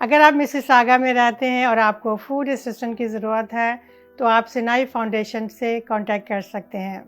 اگر آپ مسیساگا میں رہتے ہیں اور آپ کو فوڈ اسسٹنٹ کی ضرورت ہے تو آپ سینائی فاؤنڈیشن سے کانٹیکٹ کر سکتے ہیں۔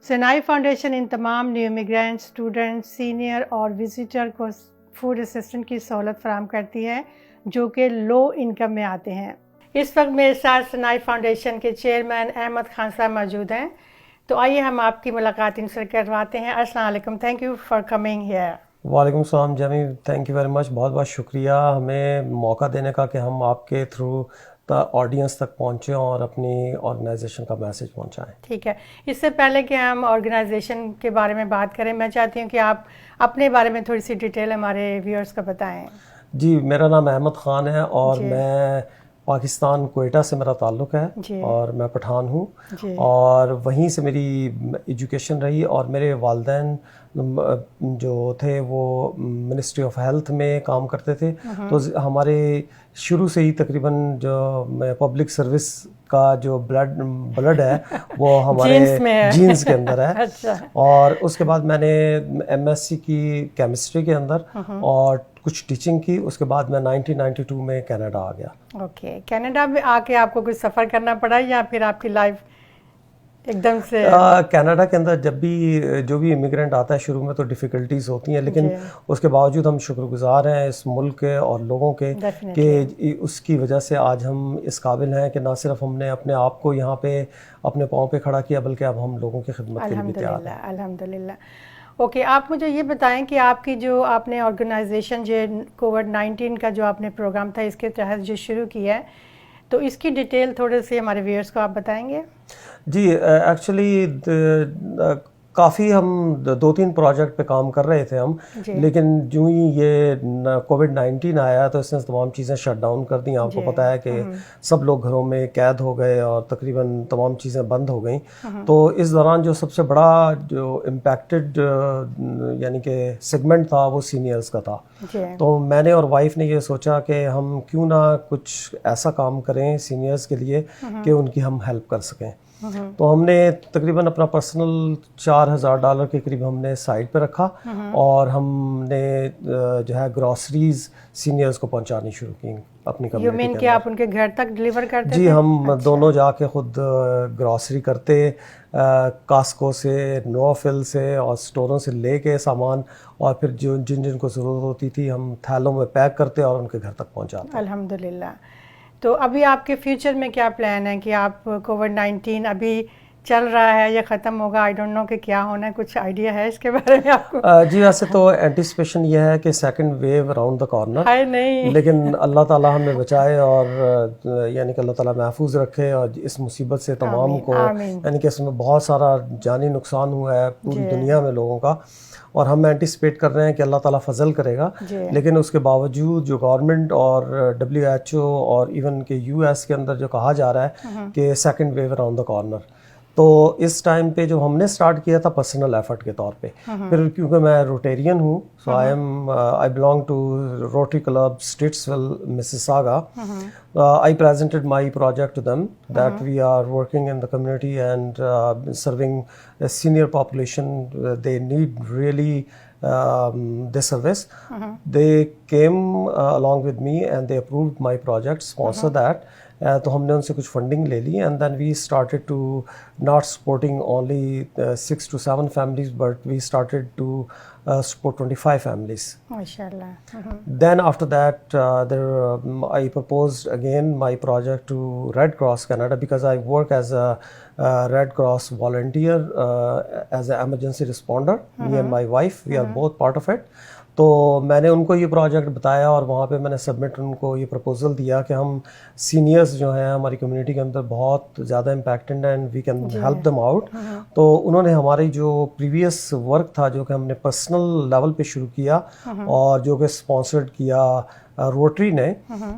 سینائی فاؤنڈیشن ان تمام نیو امیگرینٹ، اسٹوڈنٹ، سینئر اور وزٹر کو فوڈ اسسٹنٹ کی سہولت فراہم کرتی ہے جو کہ لو انکم میں آتے ہیں۔ اس وقت میرے ساتھ سینائی فاؤنڈیشن کے چیئرمین احمد خان صاحب موجود ہیں، تو آئیے ہم آپ کی ملاقات ان سے کرواتے ہیں۔ السلام علیکم، thank you for coming here. وعلیکم السلام Jamie, thank you very much, بہت بہت شکریہ ہمیں موقع دینے کا کہ ہم آپ کے تھرو آڈینس تک پہنچیں اور اپنی آرگنائزیشن کا میسج پہنچائیں۔ ٹھیک ہے، اس سے پہلے کہ ہم آرگنائزیشن کے بارے میں بات کریں، میں چاہتی ہوں کہ آپ اپنے بارے میں تھوڑی سی ڈیٹیل ہمارے ویورز کو بتائیں۔ جی، میرا نام احمد خان ہے اور میں پاکستان کوئٹہ سے میرا تعلق ہے اور میں پٹھان ہوں اور وہیں سے میری ایجوکیشن رہی اور میرے والدین جو تھے وہ منسٹری آف ہیلتھ میں کام کرتے تھے، تو ہمارے شروع سے ہی تقریباً جو پبلک سروس کا جو بلڈ ہے وہ ہمارے جینز کے اندر ہے۔ اور اس کے بعد میں نے ایم ایس سی کی کیمسٹری کے اندر اور کچھ ٹیچنگ کی، اس کے بعد میں 1992 میں کینیڈا آ گیا۔ اوکے، کینیڈا میں آ کے آپ کو کچھ سفر کرنا پڑا یا پھر آپ کی لائف ایک دم سے؟ کینیڈا کے اندر جب بھی جو بھی امیگرینٹ آتا ہے شروع میں تو ڈیفیکلٹیز ہوتی ہیں، لیکن اس کے باوجود ہم شکر گزار ہیں اس ملک کے اور لوگوں کے کہ اس کی وجہ سے آج ہم اس قابل ہیں کہ نہ صرف ہم نے اپنے آپ کو یہاں پہ اپنے پاؤں پہ کھڑا کیا بلکہ اب ہم لوگوں کی خدمت کے لیے بھی تیار ہیں۔ الحمدللہ۔ اوکے، آپ مجھے یہ بتائیں کہ آپ کی جو آپ نے آرگنائزیشن جو کووڈ-19 کا جو آپ نے پروگرام تھا اس کے تحت جو شروع کیا ہے، تو اس کی ڈیٹیل تھوڑے سے ہمارے ویورز کو آپ بتائیں گے؟ جی، ایکچولی کافی ہم 2-3 پروجیکٹ پہ کام کر رہے تھے ہم، لیکن جو ہی یہ کووڈ-19 آیا تو اس نے تمام چیزیں شٹ ڈاؤن کر دیں۔ آپ کو پتہ ہے کہ سب لوگ گھروں میں قید ہو گئے اور تقریباً تمام چیزیں بند ہو گئیں، تو اس دوران جو سب سے بڑا جو امپیکٹڈ یعنی کہ سیگمنٹ تھا وہ سینئرز کا تھا۔ تو میں نے اور وائف نے یہ سوچا کہ ہم کیوں نہ کچھ ایسا کام کریں سینئرز کے لیے کہ ان کی ہم ہیلپ کر سکیں۔ تو ہم نے تقریباً اپنا پرسنل $4000 کے قریب ہم نے سائٹ پہ رکھا اور ہم نے جو ہے گروسریز سینئرز کو پہنچانی شروع کی اپنی کمیونٹی۔ یو مین کہ آپ ان کے گھر تک ڈلیور کرتے؟ جی، ہم دونوں جا کے خود گروسری کرتے، کاسکو سے، نوفل سے اور اسٹوروں سے لے کے سامان، اور پھر جن کو ضرورت ہوتی تھی ہم تھیلوں میں پیک کرتے اور ان کے گھر تک پہنچاتے۔ الحمدللہ۔ تو ابھی آپ کے فیوچر میں کیا پلان ہے کہ آپ کووڈ-19 ابھی چل رہا ہے یا ختم ہوگا، آئی ڈونٹ نو کہ کیا ہونا ہے، کچھ آئیڈیا ہے اس کے بارے میں آپ کو؟ جی، ویسے تو اینٹیسپیشن یہ ہے کہ second wave around the corner ہے نہیں، لیکن اللہ تعالیٰ ہمیں بچائے اور یعنی کہ اللہ تعالیٰ محفوظ رکھے اور اس مصیبت سے تمام کو، یعنی کہ اس میں بہت سارا جانی نقصان ہوا ہے پوری دنیا میں لوگوں کا، اور ہم اینٹیسپیٹ کر رہے ہیں کہ اللہ تعالیٰ فضل کرے گا، لیکن اس کے باوجود جو گورنمنٹ اور WHO اور ایون کہ US کے اندر جو کہا جا رہا ہے کہ second wave around the corner, تو اس ٹائم پہ جو ہم نے سٹارٹ کیا تھا پرسنل ایفرٹ کے طور پہ، پھر کیونکہ میں روٹیرین ہوں، so I belong to Rotary club Streetsville Mississauga. I presented my project to them that we are working in the community and serving a senior population. They need really this service. They came along with me and they approved my project, sponsored that. تو ہم نے ان سے کچھ funding لے لی and then we started to not supporting only 6 to 7 families but we started to support 25 families. MashaAllah. Then after that I proposed again my project to Red Cross Canada because I work as a Red Cross volunteer as an emergency responder. Me and my wife, we are both part of it. تو میں نے ان کو یہ project بتایا اور وہاں پہ میں نے سبمٹ ان کو یہ پرپوزل دیا کہ ہم سینئرز جو ہیں ہماری کمیونٹی کے اندر بہت زیادہ impacted and we can help them out. تو انہوں نے ہماری جو پریویس ورک تھا جو کہ ہم نے پرسنل لیول پہ شروع کیا اور جو کہ اسپانسرڈ کیا روٹری نے،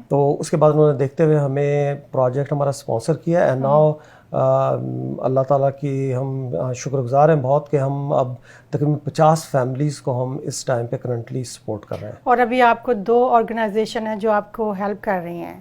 تو اس کے بعد انہوں نے دیکھتے ہوئے ہمیں پروجیکٹ ہمارا اسپانسر کیا اینڈ ناؤ اللہ تعالیٰ کی ہم شکر گزار ہیں بہت کہ ہم اب تقریباً 50 فیملیز کو ہم اس ٹائم پہ کرنٹلی سپورٹ کر رہے ہیں. اور ابھی آپ کو 2 آرگنائزیشن ہیں جو آپ کو ہیلپ کر رہی ہیں.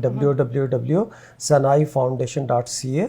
www.sanaifoundation.ca,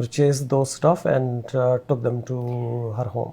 purchased those stuff and took them to her home.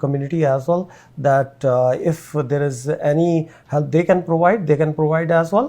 community as well that if there is any help they can provide as well.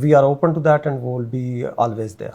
we are open to that and we will be always there.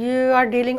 you are dealing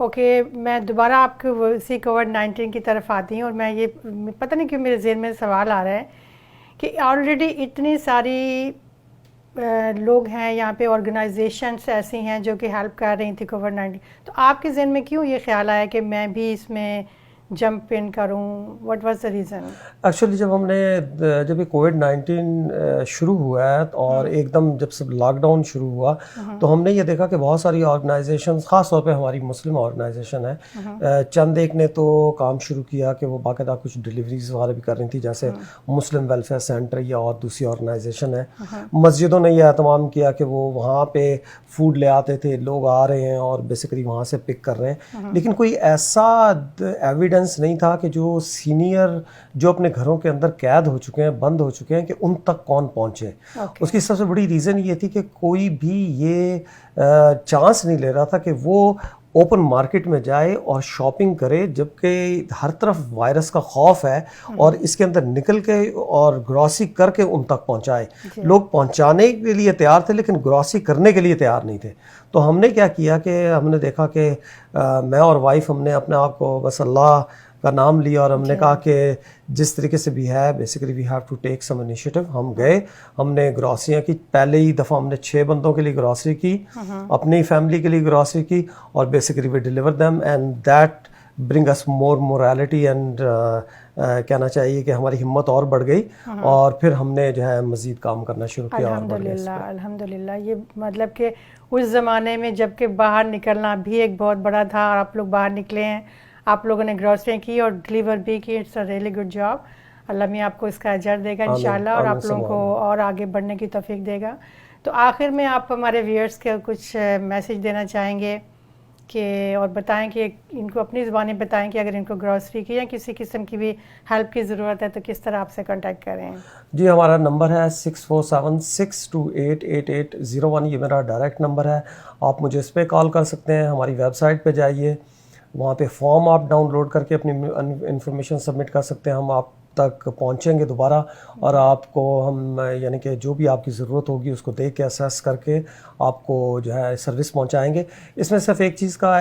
okay میں دوبارہ آپ کو اسی COVID-19 کی طرف آتی ہوں، اور میں یہ پتہ نہیں کیوں میرے ذہن میں سوال آ رہا ہے کہ آلریڈی اتنی ساری لوگ ہیں یہاں پہ، آرگنائزیشنس ایسی ہیں جو کہ ہیلپ کر رہی تھی کووڈ-19، تو آپ کے ذہن میں کیوں یہ خیال آیا کہ میں بھی اس میں جمپ ان کروں؟ What was the reason? Actually جب یہ کووڈ-19 شروع ہوا ہے اور ایک دم جب سے لاک ڈاؤن شروع ہوا تو ہم نے یہ دیکھا کہ بہت ساری آرگنائزیشنز، خاص طور پہ ہماری مسلم آرگنائزیشن ہے، چند ایک نے تو کام شروع کیا کہ وہ باقاعدہ کچھ ڈیلیوریز وغیرہ بھی کر رہی تھی، جیسے مسلم ویلفیئر سینٹر یا اور دوسری آرگنائزیشن ہے. مسجدوں نے یہ اہتمام کیا کہ وہ وہاں پہ فوڈ لے آتے تھے، لوگ آ رہے ہیں اور بیسیکلی وہاں سے پک کر رہے ہیں، لیکن کوئی ایسا ایویڈنس نہیں تھا کہ جو سینئر جو اپنے گھروں کے اندر قید ہو چکے ہیں، بند ہو چکے ہیں، کہ ان تک کون پہنچے. اس کی سب سے بڑی ریزن یہ تھی کہ کوئی بھی یہ چانس نہیں لے رہا تھا کہ وہ اوپن مارکیٹ میں جائے اور شاپنگ کرے، جبکہ ہر طرف وائرس کا خوف ہے، اور اس کے اندر نکل کے اور گروسری کر کے ان تک پہنچائے. لوگ پہنچانے کے لیے تیار تھے لیکن گروسری کرنے کے لیے تیار نہیں تھے. تو ہم نے کیا کیا کہ ہم نے دیکھا کہ میں اور وائف ہم نے اپنے آپ کو بس اللہ کا نام لیا اور ہم نے کہا کہ جس طریقے سے بھی ہے basically we have to take some initiative. ہم گئے، ہم نے گروسریاں کی، پہلے ہی دفعہ ہم نے 6 بندوں کے لیے گروسری کی، اپنی فیملی کے لیے گروسری کی، اور basically we deliver them and that bring us more morality and کہنا چاہیے کہ ہماری ہمت اور بڑھ گئی، اور پھر ہم نے جو ہے مزید کام کرنا شروع کیا. الحمدللہ. یہ مطلب کہ اس زمانے میں جب کہ باہر نکلنا بھی ایک بہت بڑا تھا، اور آپ لوگ باہر نکلے ہیں، آپ لوگوں نے گروسریاں کی اور ڈلیور بھی کی. It's a really good job. اللہ میاں آپ کو اس کا اجر دے گا انشاءاللہ، اور آپ لوگوں کو اور آگے بڑھنے کی توفیق دے گا. تو آخر میں آپ ہمارے ویئرس کے کچھ میسج دینا چاہیں گے کہ، اور بتائیں کہ ان کو اپنی زبانیں بتائیں کہ اگر ان کو گروسری کی یا کسی قسم کی بھی ہیلپ کی ضرورت ہے تو کس طرح آپ سے کانٹیکٹ کریں؟ جی ہمارا نمبر ہے 6476288801. یہ میرا ڈائریکٹ نمبر ہے. آپ مجھے اس پہ کال کر سکتے ہیں. ہماری ویب سائٹ پہ جائیے، وہاں پہ فارم آپ ڈاؤن لوڈ کر کے اپنی انفارمیشن سبمٹ کر سکتے ہیں. ہم آپ تک پہنچیں گے دوبارہ، اور آپ کو ہم یعنی کہ جو بھی آپ کی ضرورت ہوگی اس کو دیکھ کے اسیس کر کے آپ کو جو ہے سروس پہنچائیں گے. اس میں صرف ایک چیز کا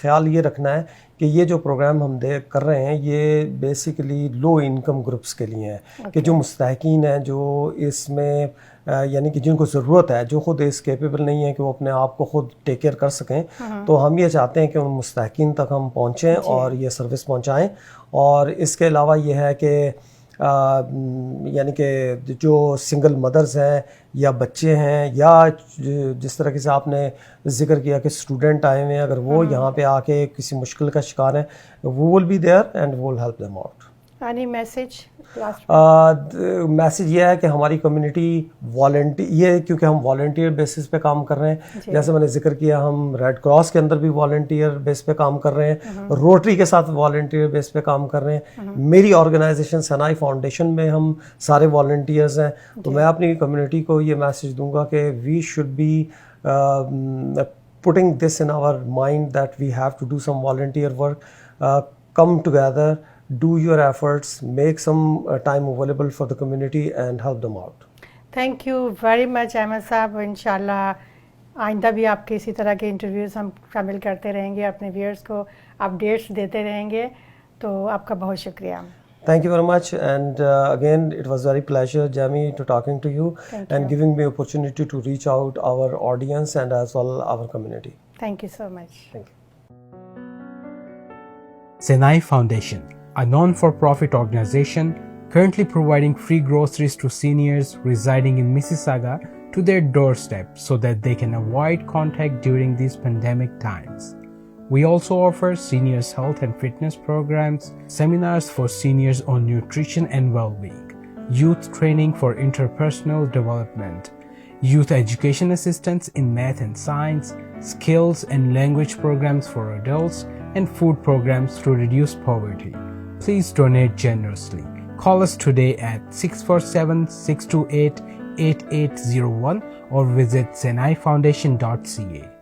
خیال یہ رکھنا ہے کہ یہ جو پروگرام ہم کر رہے ہیں یہ بیسیکلی لو انکم گروپس کے لیے ہیں، کہ جو مستحقین ہیں، جو اس میں یعنی کہ جن کو ضرورت ہے، جو خود اس کیپیبل نہیں ہے کہ وہ اپنے آپ کو خود ٹیک کیئر کر سکیں. تو ہم یہ چاہتے ہیں کہ ان مستحقین تک ہم پہنچیں اور یہ سروس پہنچائیں. اور اس کے علاوہ یہ ہے کہ یعنی کہ جو سنگل مدرز ہیں یا بچے ہیں، یا جس طرح سے آپ نے ذکر کیا کہ اسٹوڈنٹ آئے ہوئے ہیں، اگر وہ یہاں پہ آ کے کسی مشکل کا شکار ہیں، we will be there and we will help them out. Any message? Message یہ ہے کہ ہماری کمیونٹی یہ کیونکہ ہم والنٹیئر بیسس پہ کام کر رہے ہیں، جیسے میں نے ذکر کیا ہم ریڈ کراس کے اندر بھی والنٹیئر بیس پہ کام کر رہے ہیں، روٹری کے ساتھ والنٹیئر بیس پہ کام کر رہے ہیں. میری آرگنائزیشن سنائی فاؤنڈیشن میں ہم سارے والنٹیئرز ہیں. تو میں اپنی کمیونٹی کو یہ میسج دوں گا کہ we should be putting this in our mind that we have to do some volunteer work. Come together, do your efforts, make some time available for the community and help them out. Thank you very much Ahmed Sahab. انشاءاللہ آئندہ بھی آپ کے اسی طرح کے interviews ہم شامل کرتے رہیں گے، اپنے ویئرس کو اپڈیٹس دیتے رہیں گے. تو آپ کا بہت شکریہ. Thank you very much, and again it was very pleasure, Jamie, to talking to you and giving me opportunity to reach out our audience and as well our community. Thank you so much. Thank you. Senai Foundation, a non-for-profit organization currently providing free groceries to seniors residing in Mississauga to their doorstep so that they can avoid contact during these pandemic times. We also offer seniors health and fitness programs, seminars for seniors on nutrition and well-being, youth training for interpersonal development, youth education assistance in math and science, skills and language programs for adults, and food programs to reduce poverty. Please donate generously. Call us today at 647-628-8801 or visit senaifoundation.ca.